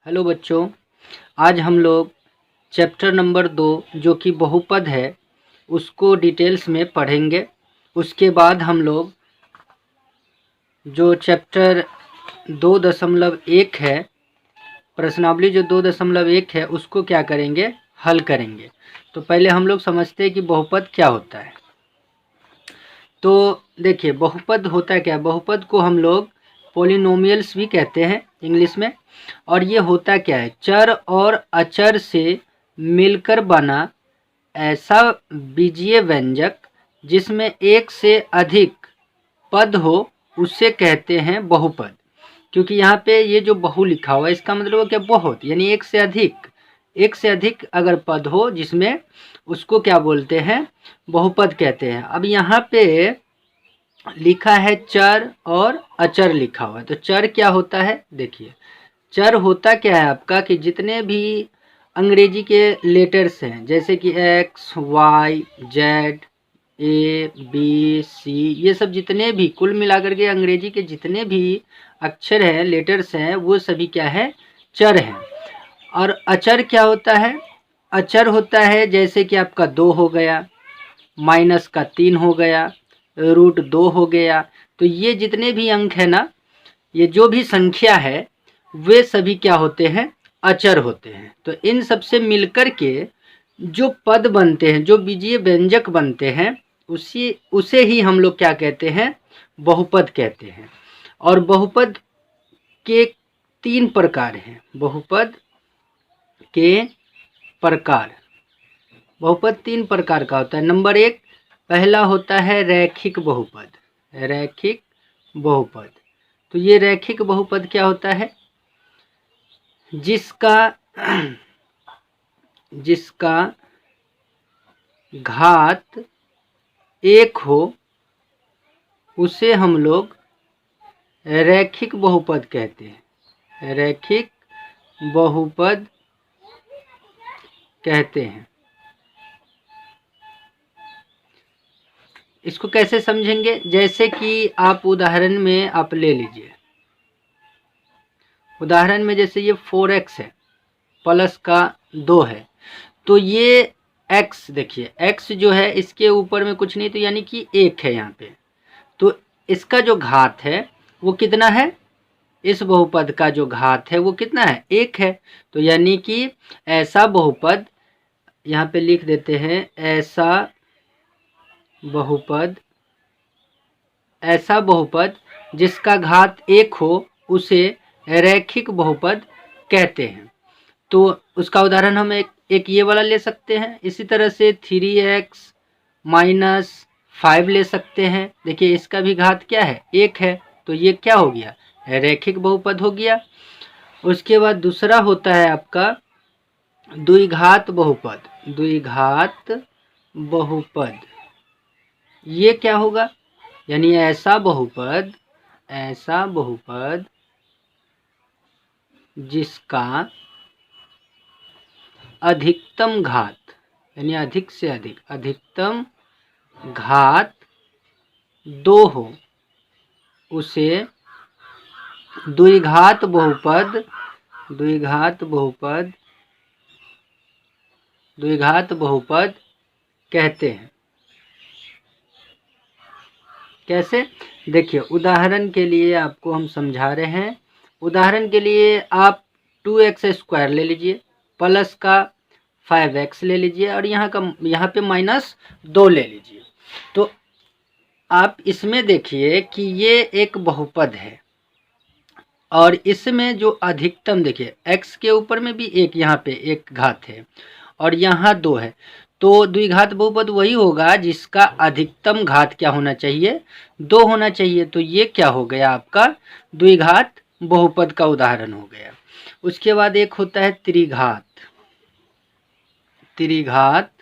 Hello बच्चों, आज हम लोग चैप्टर नंबर 2 जो कि बहुपद है उसको डिटेल्स में पढ़ेंगे। उसके बाद हम लोग जो चैप्टर 2.1 है, प्रश्नावली जो 2.1 है उसको क्या करेंगे, हल करेंगे। तो पहले हम लोग समझते हैं कि बहुपद क्या होता है। तो देखिए, बहुपद होता क्या है। बहुपद को हम लोग पॉलिनोमियल्स भी कहते हैं इंग्लिश में। और ये होता क्या है, चर और अचर से मिलकर बना ऐसा बीजीय व्यंजक जिसमें एक से अधिक पद हो उसे कहते हैं बहुपद। क्योंकि यहाँ पे ये जो बहु लिखा हुआ है इसका मतलब है क्या, बहुत, यानी एक से अधिक अगर पद हो जिसमें, उसको क्या बोलते हैं, बहुपद कहते हैं। अब यहाँ पे लिखा है चर और अचर लिखा हुआ है। तो चर क्या होता है, देखिए चर होता क्या है आपका कि जितने भी अंग्रेजी के लेटर्स हैं जैसे कि x y z a b c, ये सब जितने भी कुल मिलाकर के अंग्रेजी के जितने भी अक्षर हैं, लेटर्स हैं, वो सभी क्या है, चर हैं। और अचर क्या होता है, अचर होता है जैसे कि आपका 2 हो गया, माइनस का 3 हो गया, √2 हो गया। तो ये जितने भी अंक है ना, ये जो भी संख्या है वे सभी क्या होते हैं, अचर होते हैं। तो इन सब से मिलकर के जो पद बनते हैं, जो बीजीय व्यंजक बनते हैं, उसे ही हम लोग क्या कहते हैं, बहुपद कहते हैं। और बहुपद के 3 प्रकार हैं। बहुपद के प्रकार, बहुपद 3 प्रकार का होता है। नंबर 1, पहला होता है रैखिक बहुपद। रैखिक बहुपद, तो ये रैखिक बहुपद क्या होता है, जिसका घात 1 हो उसे हम लोग रैखिक बहुपद कहते हैं। रैखिक बहुपद कहते हैं। इसको कैसे समझेंगे, जैसे कि आप उदाहरण में आप ले लीजिए। उदाहरण में जैसे ये 4x है प्लस का 2 है, तो ये x, देखिए x जो है इसके ऊपर में कुछ नहीं, तो यानी कि 1 है यहाँ पे। तो इसका जो घात है वो कितना है, इस बहुपद का जो घात है वो कितना है, 1 है। तो यानी कि ऐसा बहुपद, यहाँ पे लिख देते हैं, ऐसा बहुपद जिसका घात 1 हो उसे रैखिक बहुपद कहते हैं। तो उसका उदाहरण हम एक ये वाला ले सकते हैं। इसी तरह से 3x माइनस 5 ले सकते हैं। देखिए इसका भी घात क्या है, 1 है। तो ये क्या हो गया, रैखिक बहुपद हो गया। उसके बाद दूसरा होता है आपका द्विघात बहुपद। द्विघात बहुपद ये क्या होगा, यानी ऐसा बहुपद जिसका अधिकतम घात, यानी अधिक से अधिक, अधिकतम घात 2 हो उसे द्विघात बहुपद कहते हैं। कैसे, देखिए उदाहरण के लिए आपको हम समझा रहे हैं। उदाहरण के लिए आप 2x² ले लीजिए, प्लस का 5x ले लीजिए, और यहाँ पे -2 ले लीजिए। तो आप इसमें देखिए कि ये एक बहुपद है और इसमें जो अधिकतम, देखिए x के ऊपर में भी एक, यहाँ पे एक घात है और यहाँ 2 है। तो द्विघात बहुपद वही होगा जिसका अधिकतम घात क्या होना चाहिए, 2 होना चाहिए। तो ये क्या हो गया, आपका द्विघात बहुपद का उदाहरण हो गया। उसके बाद एक होता है त्रिघात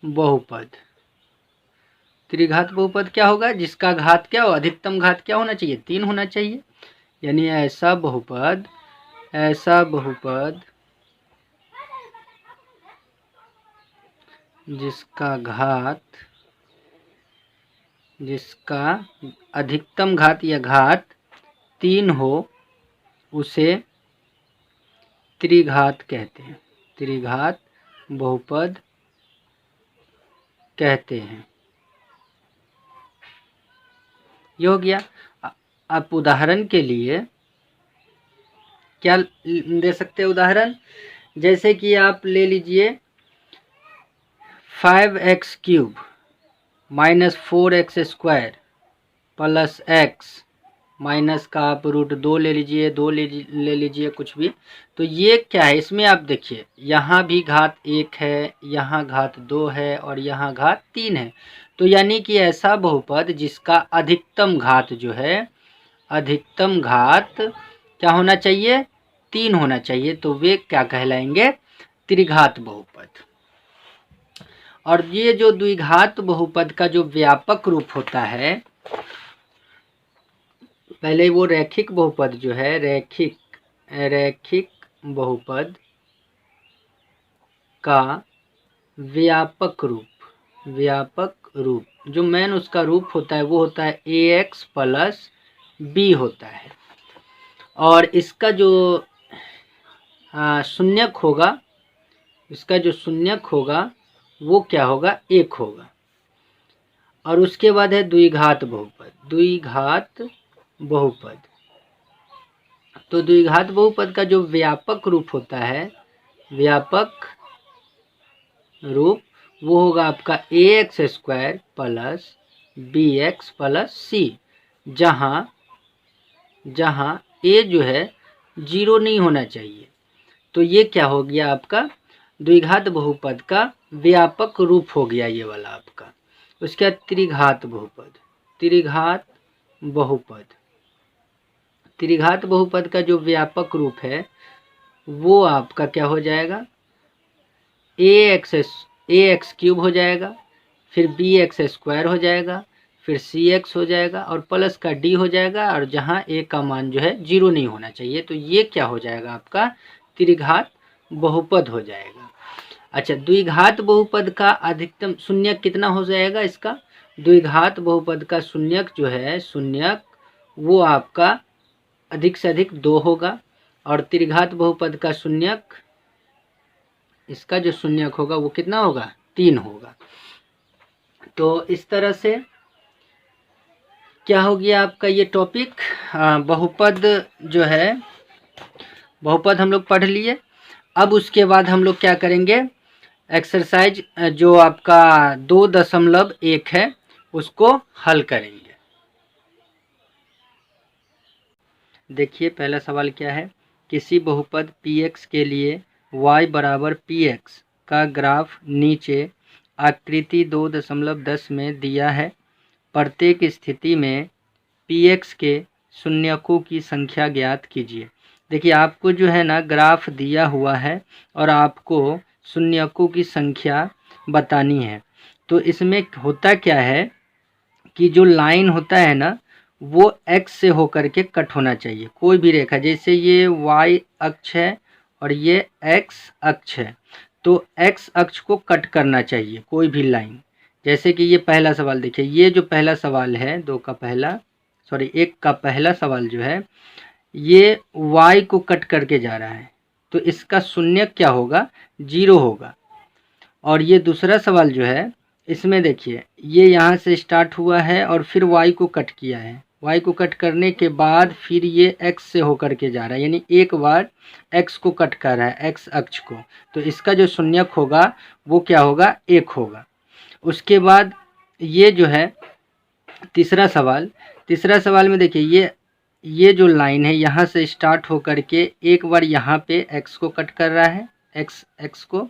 बहुपद। त्रिघात बहुपद क्या होगा, जिसका घात क्या हो, अधिकतम घात क्या होना चाहिए, 3 होना चाहिए। यानी ऐसा बहुपद जिसका अधिकतम घात या घात 3 हो उसे त्रिघात कहते हैं, त्रिघात बहुपद कहते हैं। ये हो गया। आप उदाहरण के लिए क्या दे सकते हैं उदाहरण, जैसे कि आप ले लीजिए 5x³ minus 4x² plus x minus का आप √2 ले लीजिए, 2 ले लीजिए कुछ भी। तो ये क्या है, इसमें आप देखिए यहाँ भी घात 1 है, यहाँ घात 2 है और यहाँ घात 3 है। तो यानी कि ऐसा बहुपद जिसका अधिकतम घात जो है, अधिकतम घात क्या होना चाहिए, 3 होना चाहिए। तो वे क्या कहलाएंगे, त्रिघात बहुपद। और ये जो द्विघात बहुपद का जो व्यापक रूप होता है, पहले वो रैखिक बहुपद जो है, रैखिक बहुपद का व्यापक रूप जो मेन उसका रूप होता है वो होता है ax प्लस b होता है। और इसका जो शून्यक होगा, इसका जो शून्यक होगा वो क्या होगा, 1 होगा। और उसके बाद है द्विघात बहुपद, द्विघात बहुपद। तो द्विघात बहुपद का जो व्यापक रूप होता है, व्यापक रूप वो होगा आपका ax² plus bx plus c, जहाँ a जो है 0 नहीं होना चाहिए। तो ये क्या हो गया आपका द्विघात बहुपद का व्यापक रूप हो गया ये वाला आपका। उसके बाद त्रिघात बहुपद, त्रिघात बहुपद, त्रिघात बहुपद का जो व्यापक रूप है वो आपका क्या हो जाएगा, ax³ हो जाएगा, फिर bx² हो जाएगा, फिर cx हो जाएगा और प्लस का d हो जाएगा, और जहाँ a का मान जो है 0 नहीं होना चाहिए। तो ये क्या हो जाएगा आपका त्रिघात बहुपद हो जाएगा। अच्छा, द्विघात बहुपद का अधिकतम शून्यक कितना हो जाएगा, इसका द्विघात बहुपद का शून्यक जो है, शून्यक वो आपका अधिक से अधिक 2 होगा। और त्रिघात बहुपद का शून्यक, इसका जो शून्यक होगा वो कितना होगा, 3 होगा। तो इस तरह से क्या हो गया आपका ये टॉपिक, बहुपद जो है, बहुपद हम लोग पढ़ लिए। अब उसके बाद हम लोग क्या करेंगे, एक्सरसाइज जो आपका 2.1 है उसको हल करेंगे। देखिए पहला सवाल क्या है, किसी बहुपद px के लिए y बराबर px का ग्राफ नीचे आकृति 2.10 में दिया है। प्रत्येक स्थिति में px के शून्यकों की संख्या ज्ञात कीजिए। देखिए आपको जो है ना ग्राफ दिया हुआ है और आपको शून्यकों की संख्या बतानी है। तो इसमें होता क्या है कि जो लाइन होता है ना वो x से होकर के कट होना चाहिए, कोई भी रेखा, जैसे ये y अक्ष है और ये x अक्ष है, तो x अक्ष को कट करना चाहिए कोई भी लाइन। जैसे कि ये पहला सवाल देखिए, ये जो पहला सवाल है, 1 का पहला सवाल जो है ये y को कट करके जा रहा है, तो इसका शून्यक क्या होगा, 0 होगा। और ये दूसरा सवाल जो है इसमें देखिए ये यहाँ से स्टार्ट हुआ है और फिर y को कट किया है, y को कट करने के बाद फिर ये x से होकर के जा रहा है, यानी एक बार x को कट कर रहा है, x अक्ष को। तो इसका जो शून्यक होगा वो क्या होगा, 1 होगा। उसके बाद ये जो है तीसरा सवाल में देखिए ये जो लाइन है यहाँ से स्टार्ट होकर के एक बार यहाँ पे x को कट कर रहा है, x को,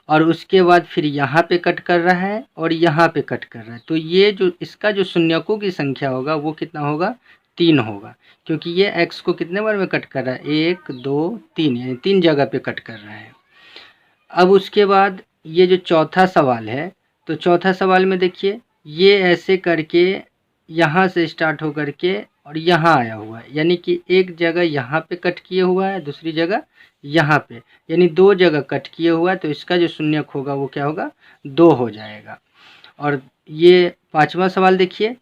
और उसके बाद फिर यहाँ पे कट कर रहा है और यहाँ पे कट कर रहा है। तो ये जो इसका जो शून्यकों की संख्या होगा वो कितना होगा, 3 होगा, क्योंकि ये x को कितने बार में कट कर रहा है, 1 2 3, यानी 3 जगह पे कट कर रहा है। अब उसके बाद ये जो चौथा सवाल है, तो चौथा सवाल में देखिए ये ऐसे करके यहाँ से स्टार्ट होकर के और यहाँ आया हुआ है, यानी कि एक जगह यहाँ पे कट किए हुआ है, दूसरी जगह यहाँ पे, यानी 2 जगह कट किए हुआ है। तो इसका जो शून्यक होगा वो क्या होगा, 2 हो जाएगा। और ये पांचवा सवाल देखिए,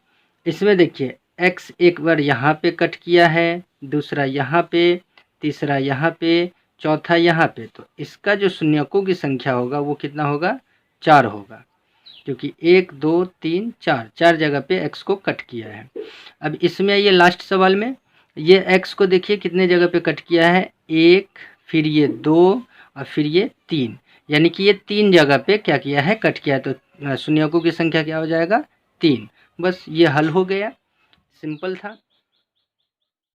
इसमें देखिए x एक बार यहाँ पे कट किया है, दूसरा यहाँ पे, तीसरा यहाँ पे, चौथा यहाँ पे, तो इसका जो शून्यकों की संख्या होगा वो कितना होगा, 4 होगा, क्योंकि 1 2 3 4 4 जगह पे x को कट किया है। अब इसमें ये लास्ट सवाल में ये x को देखिए कितने जगह पे कट किया है, 1, फिर ये 2 और फिर ये 3, यानी कि ये 3 जगह पे क्या किया है, कट किया। तो शून्यकों की संख्या क्या हो जाएगा, 3। बस ये हल हो गया, सिंपल था।